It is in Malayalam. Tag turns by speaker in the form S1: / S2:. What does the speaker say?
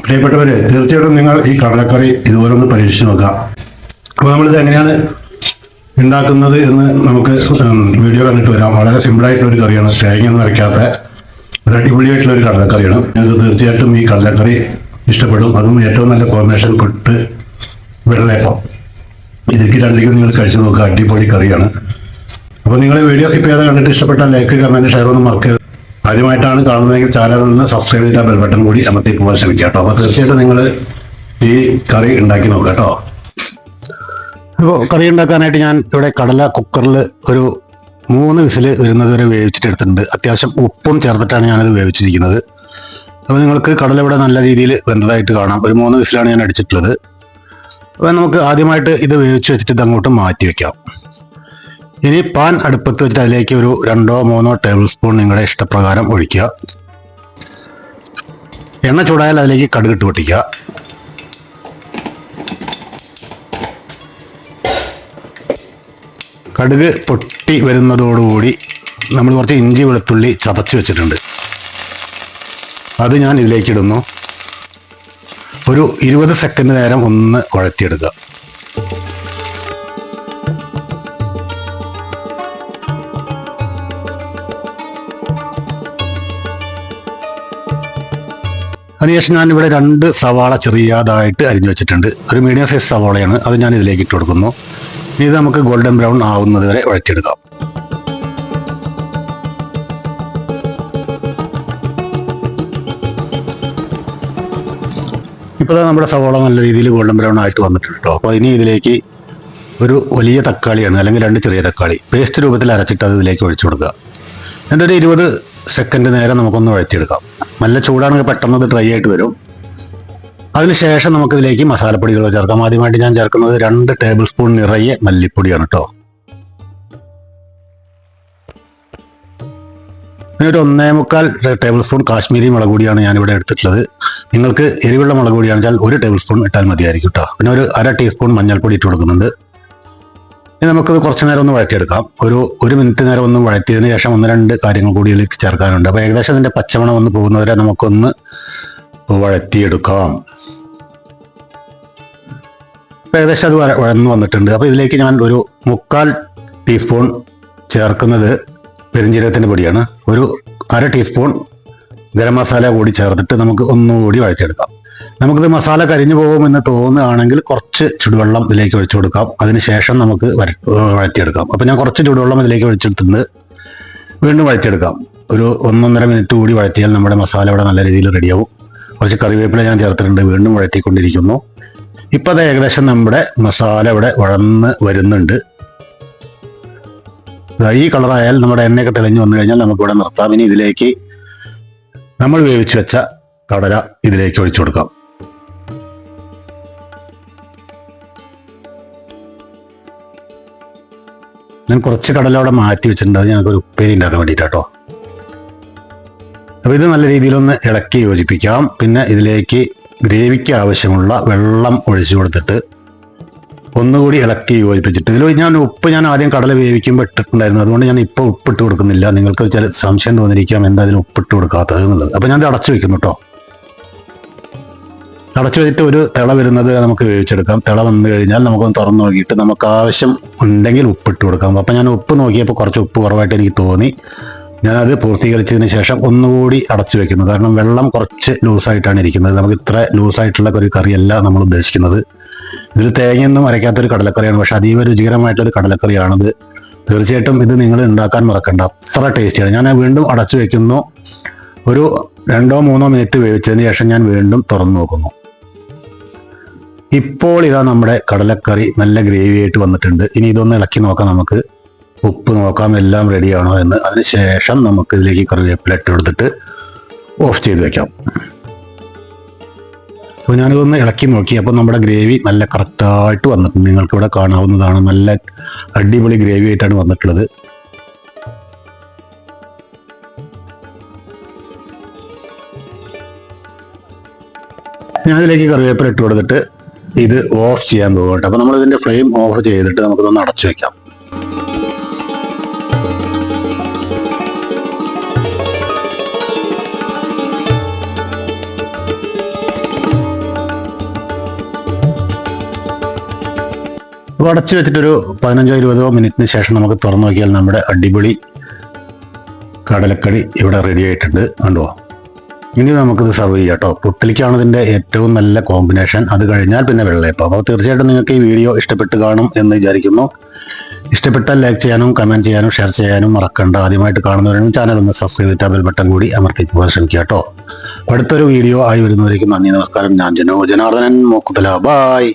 S1: പ്രിയപ്പെട്ടവരെ, തീർച്ചയായിട്ടും നിങ്ങൾ ഈ കടലക്കറി ഇതുപോലെ ഒന്ന് പരീക്ഷിച്ച് നോക്കുക. അപ്പോൾ നമ്മളിത് എങ്ങനെയാണ് ഉണ്ടാക്കുന്നത് എന്ന് നമുക്ക് വീഡിയോ കണ്ടിട്ട് വരാം. വളരെ സിമ്പിളായിട്ടുള്ള ഒരു കറിയാണ്, തേങ്ങയൊന്നും അരയ്ക്കാത്ത ഒരു അടിപൊളിയായിട്ടുള്ള ഒരു കടലക്കറിയാണ്. നിങ്ങൾക്ക് തീർച്ചയായിട്ടും ഈ കടലക്കറി ഇഷ്ടപ്പെടും. അതും ഏറ്റവും നല്ല കോമ്പിനേഷൻ പുട്ട് വെള്ളയപ്പം, ഇതിലേക്ക് രണ്ടിലേക്കും നിങ്ങൾ കഴിച്ചു നോക്കുക. അടിപൊളി കറിയാണ്. അപ്പോൾ നിങ്ങൾ വീഡിയോ സ്കിപ്പ് ചെയ്ത് കണ്ടിട്ട് ഇഷ്ടപ്പെട്ടാൽ ലൈക്ക്, കമൻറ്റ്, ഷെയർ ഒന്നും മറക്കരുത്. ആദ്യമായിട്ടാണ് കാണുന്നതെങ്കിൽ ചാനലിൽ നിന്ന് സബ്സ്ക്രൈബ് ചെയ്ത ബെൽ ബട്ടൺ കൂടി അമർത്തി പോകാൻ ശ്രമിക്കുക കേട്ടോ. അപ്പോൾ തീർച്ചയായിട്ടും നിങ്ങൾ ഈ കറി ഉണ്ടാക്കി നോക്കുക കേട്ടോ. അപ്പോൾ കറി ഉണ്ടാക്കാനായിട്ട് ഞാൻ ഇവിടെ കടല കുക്കറിൽ ഒരു 3 വിസിൽ വരുന്നത് വരെ വേവിച്ചിട്ടെടുത്തിട്ടുണ്ട്. അത്യാവശ്യം ഉപ്പും ചേർത്തിട്ടാണ് ഞാനത് വേവിച്ചിരിക്കുന്നത്. അപ്പോൾ നിങ്ങൾക്ക് കടല ഇവിടെ നല്ല രീതിയിൽ വെന്തതായിട്ട് കാണാം. ഒരു 3 വിസിലാണ് ഞാൻ അടിച്ചിട്ടുള്ളത്. അപ്പോൾ നമുക്ക് ആദ്യമായിട്ട് ഇത് വേവിച്ച് വെച്ചിട്ട് ഇത് അങ്ങോട്ട് മാറ്റി വയ്ക്കാം. ഇനി പാൻ അടുപ്പത്ത് വെച്ചിട്ട് അതിലേക്ക് ഒരു 2-3 ടേബിൾ സ്പൂൺ നിങ്ങളുടെ ഇഷ്ടപ്രകാരം ഒഴിക്കുക. എണ്ണ ചൂടായാൽ അതിലേക്ക് കടുകിട്ട് പൊട്ടിക്കുക. കടുക് പൊട്ടി വരുന്നതോടുകൂടി നമ്മൾ കുറച്ച് ഇഞ്ചി വെളുത്തുള്ളി ചതച്ച് വെച്ചിട്ടുണ്ട്, അത് ഞാൻ ഇതിലേക്ക് ഇടുന്നു. ഒരു 20 സെക്കൻഡ് നേരം ഒന്ന് വഴറ്റിയെടുക്കുക. അതിനുശേഷം ഞാനിവിടെ 2 സവാള ചെറിയതായിട്ട് അരിഞ്ഞു വെച്ചിട്ടുണ്ട്. ഒരു മീഡിയം സൈസ് സവാളയാണ്, അത് ഞാൻ ഇതിലേക്ക് ഇട്ട് കൊടുക്കുന്നു. ഇത് നമുക്ക് ഗോൾഡൻ ബ്രൗൺ ആവുന്നത് വരെ വഴറ്റിയെടുക്കാം. ഇപ്പോൾ നമ്മുടെ സവാള നല്ല രീതിയിൽ ഗോൾഡൻ ബ്രൗൺ ആയിട്ട് വന്നിട്ടുണ്ട് കേട്ടോ. അപ്പോൾ ഇനി ഇതിലേക്ക് ഒരു വലിയ തക്കാളിയാണ്, അല്ലെങ്കിൽ 2 ചെറിയ തക്കാളി പേസ്റ്റ് രൂപത്തിൽ അരച്ചിട്ട് അത് ഇതിലേക്ക് ഒഴിച്ചു കൊടുക്കുക. എന്നിട്ട് ഒരു 20 സെക്കൻഡ് നേരം നമുക്കൊന്ന് വഴറ്റിയെടുക്കാം. നല്ല ചൂടാണെങ്കിൽ പെട്ടെന്ന് അത് ഡ്രൈ ആയിട്ട് വരും. അതിനുശേഷം നമുക്കിതിലേക്ക് മസാലപ്പൊടികൾ ചേർക്കാം. ആദ്യമായിട്ട് ഞാൻ ചേർക്കുന്നത് 2 ടേബിൾ സ്പൂൺ നിറയെ മല്ലിപ്പൊടിയാണ് കേട്ടോ. പിന്നെ ഒരു 1.25 ടേബിൾ സ്പൂൺ കാശ്മീരി മുളക് പൊടിയാണ് ഞാനിവിടെ എടുത്തിട്ടുള്ളത്. നിങ്ങൾക്ക് എരിവുള്ള മുളക് പൊടിയാണെന്ന് വെച്ചാൽ 1 ടേബിൾ സ്പൂൺ ഇട്ടാൽ മതിയായിരിക്കും കേട്ടോ. പിന്നെ ഒരു 1/2 ടീസ്പൂൺ മഞ്ഞൾപ്പൊടി ഇട്ട് കൊടുക്കുന്നുണ്ട്. ഇനി നമുക്കത് കുറച്ച് നേരം ഒന്ന് വഴറ്റിയെടുക്കാം. ഒരു 1 മിനിറ്റ് നേരം ഒന്ന് വഴറ്റിയതിന് ശേഷം 1-2 കാര്യങ്ങൾ കൂടി ഇതിലേക്ക് ചേർക്കാനുണ്ട്. അപ്പോൾ ഏകദേശം അതിൻ്റെ പച്ചമണം ഒന്ന് പോകുന്നവരെ നമുക്കൊന്ന് വഴറ്റിയെടുക്കാം. അപ്പോൾ ഏകദേശം അത് വഴന്നു വന്നിട്ടുണ്ട്. അപ്പോൾ ഇതിലേക്ക് ഞാൻ ഒരു 1/4 ടീസ്പൂൺ ചേർക്കുന്നത് പെരുംജീരകത്തിൻ്റെ പൊടിയാണ്. ഒരു 1/2 ടീസ്പൂൺ ഗരം മസാല കൂടി ചേർത്തിട്ട് നമുക്ക് ഒന്നുകൂടി വഴറ്റിയെടുക്കാം. നമുക്കിത് മസാല കരിഞ്ഞു പോകുമെന്ന് തോന്നുകയാണെങ്കിൽ കുറച്ച് ചുടുവെള്ളം ഇതിലേക്ക് ഒഴിച്ചു കൊടുക്കാം. അതിനുശേഷം നമുക്ക് വഴറ്റിയെടുക്കാം. അപ്പോൾ ഞാൻ കുറച്ച് ചുടുവെള്ളം ഇതിലേക്ക് ഒഴിച്ചെടുത്തിട്ടുണ്ട്. വീണ്ടും വഴറ്റിയെടുക്കാം. ഒരു 1-1.5 മിനിറ്റ് കൂടി വഴറ്റിയാൽ നമ്മുടെ മസാല ഇവിടെ നല്ല രീതിയിൽ റെഡിയാവും. കുറച്ച് കറിവേപ്പില ഞാൻ ചേർത്തിട്ടുണ്ട്. വീണ്ടും വഴറ്റിക്കൊണ്ടിരിക്കുന്നു. ഇപ്പോൾ അത് ഏകദേശം നമ്മുടെ മസാല ഇവിടെ വഴന്ന് വരുന്നുണ്ട്. ഈ കളറായാൽ നമ്മുടെ എണ്ണയൊക്കെ തെളിഞ്ഞു വന്നു കഴിഞ്ഞാൽ നമുക്കിവിടെ നിർത്താം. ഇനി ഇതിലേക്ക് നമ്മൾ വേവിച്ച് വെച്ച കടല ഇതിലേക്ക് ഒഴിച്ചു കൊടുക്കാം. ഞാൻ കുറച്ച് കടല അവിടെ മാറ്റി വെച്ചിട്ടുണ്ട്. അത് ഞങ്ങൾക്കൊരു ഉപ്പേരി ഉണ്ടാക്കാൻ വേണ്ടിയിട്ടാട്ടോ. അപ്പോൾ ഇത് നല്ല രീതിയിലൊന്ന് ഇളക്കി യോജിപ്പിക്കാം. പിന്നെ ഇതിലേക്ക് ഗ്രേവിക്ക് ആവശ്യമുള്ള വെള്ളം ഒഴിച്ചു കൊടുത്തിട്ട് ഒന്നുകൂടി ഇളക്കി യോജിപ്പിച്ചിട്ട് ഇതിൽ ഞാൻ ആദ്യം കടല വേവിക്കുമ്പോൾ ഇട്ടിട്ടുണ്ടായിരുന്നു. അതുകൊണ്ട് ഞാൻ ഇപ്പോൾ ഉപ്പിട്ട് കൊടുക്കുന്നില്ല. നിങ്ങൾക്ക് ചില സംശയം തോന്നിയിരിക്കാം എന്താ അതിന് ഉപ്പിട്ട് കൊടുക്കാത്തത് എന്നുള്ളത്. അപ്പോൾ ഞാൻ ഇത് അടച്ചു വെക്കുന്നു കേട്ടോ. അടച്ചു വെച്ചിട്ട് ഒരു തിള വരുന്നത് നമുക്ക് വേവിച്ചെടുക്കാം. തിള വന്നു കഴിഞ്ഞാൽ നമുക്കൊന്ന് തുറന്നു നോക്കിയിട്ട് നമുക്ക് ആവശ്യം ഉണ്ടെങ്കിൽ ഉപ്പിട്ട് കൊടുക്കാം. അപ്പോൾ ഞാൻ ഉപ്പ് നോക്കിയപ്പോൾ കുറച്ച് ഉപ്പ് കുറവായിട്ട് എനിക്ക് തോന്നി. ഞാനത് പൂർത്തീകരിച്ചതിന് ശേഷം ഒന്നുകൂടി അടച്ചു വെക്കുന്നു. കാരണം വെള്ളം കുറച്ച് ലൂസായിട്ടാണ് ഇരിക്കുന്നത്. നമുക്ക് ഇത്ര ലൂസായിട്ടുള്ള ഒരു കറിയല്ല നമ്മൾ ഉദ്ദേശിക്കുന്നത്. ഇതിൽ തേങ്ങയൊന്നും അരയ്ക്കാത്തൊരു കടലക്കറിയാണ്, പക്ഷെ അതീവ രുചികരമായിട്ടൊരു കടലക്കറിയാണിത്. തീർച്ചയായിട്ടും ഇത് നിങ്ങൾ ഉണ്ടാക്കാൻ മറക്കണ്ട, അത്ര ടേസ്റ്റിയാണ്. ഞാൻ വീണ്ടും അടച്ചു വെക്കുന്നു. ഒരു 2-3 മിനിറ്റ് വേവിച്ചതിന് ശേഷം ഞാൻ വീണ്ടും തുറന്നു നോക്കുന്നു. ഇപ്പോൾ ഇതാ നമ്മുടെ കടലക്കറി നല്ല ഗ്രേവി ആയിട്ട് വന്നിട്ടുണ്ട്. ഇനി ഇതൊന്ന് ഇളക്കി നോക്കാം. നമുക്ക് ഉപ്പ് നോക്കാം എല്ലാം റെഡിയാണോ എന്ന്. അതിനുശേഷം നമുക്ക് ഇതിലേക്ക് കറിവേപ്പില ഇട്ട് കൊടുത്തിട്ട് ഓഫ് ചെയ്ത് വെക്കാം. അപ്പോൾ ഞാനിതൊന്ന് ഇളക്കി നോക്കി. അപ്പോൾ നമ്മുടെ ഗ്രേവി നല്ല കറക്റ്റായിട്ട് വന്നിട്ടുണ്ട്. നിങ്ങൾക്കിവിടെ കാണാവുന്നതാണ്. നല്ല അടിപൊളി ഗ്രേവി ആയിട്ടാണ് വന്നിട്ടുള്ളത്. ഞാനിതിലേക്ക് കറിവേപ്പില ഇട്ട് കൊടുത്തിട്ട് ഇത് ഓഫ് ചെയ്യാൻ പോകും. അപ്പോൾ നമ്മളിതിൻ്റെ ഫ്ലെയിം ഓഫ് ചെയ്തിട്ട് നമുക്കിതൊന്ന് അടച്ചു വയ്ക്കാം.
S2: അപ്പോൾ അടച്ചു വെച്ചിട്ടൊരു 15-20 മിനിറ്റിന് ശേഷം നമുക്ക് തുറന്നു നോക്കിയാൽ നമ്മുടെ അടിപൊളി കടലക്കറി ഇവിടെ റെഡി ആയിട്ടുണ്ട്. കണ്ടോ? ഇനി നമുക്കിത് സർവ് ചെയ്യാം കേട്ടോ. പുട്ടിലേക്കാണ് ഇതിൻ്റെ ഏറ്റവും നല്ല കോമ്പിനേഷൻ. അത് കഴിഞ്ഞാൽ പിന്നെ വെള്ളയപ്പം. അപ്പോൾ തീർച്ചയായിട്ടും നിങ്ങൾക്ക് ഈ വീഡിയോ ഇഷ്ടപ്പെട്ട് കാണും എന്ന് വിചാരിക്കുന്നു. ഇഷ്ടപ്പെട്ടാൽ ലൈക്ക് ചെയ്യാനും കമൻറ്റ് ചെയ്യാനും ഷെയർ ചെയ്യാനും മറക്കണ്ട. ആദ്യമായിട്ട് കാണുന്നവരാണെങ്കിൽ ചാനൽ ഒന്ന് സബ്സ്ക്രൈബ് ചെയ്തിട്ട് ബെൽ ബട്ടൺ കൂടി അമർത്തി പോകാൻ ശ്രമിക്കുക കേട്ടോ. അടുത്തൊരു വീഡിയോ ആയി വരുന്നവരേക്കും നന്ദി, നമസ്കാരം. ഞാൻ ജനാർദ്ദനൻ മോക്കുതല. ബായ്.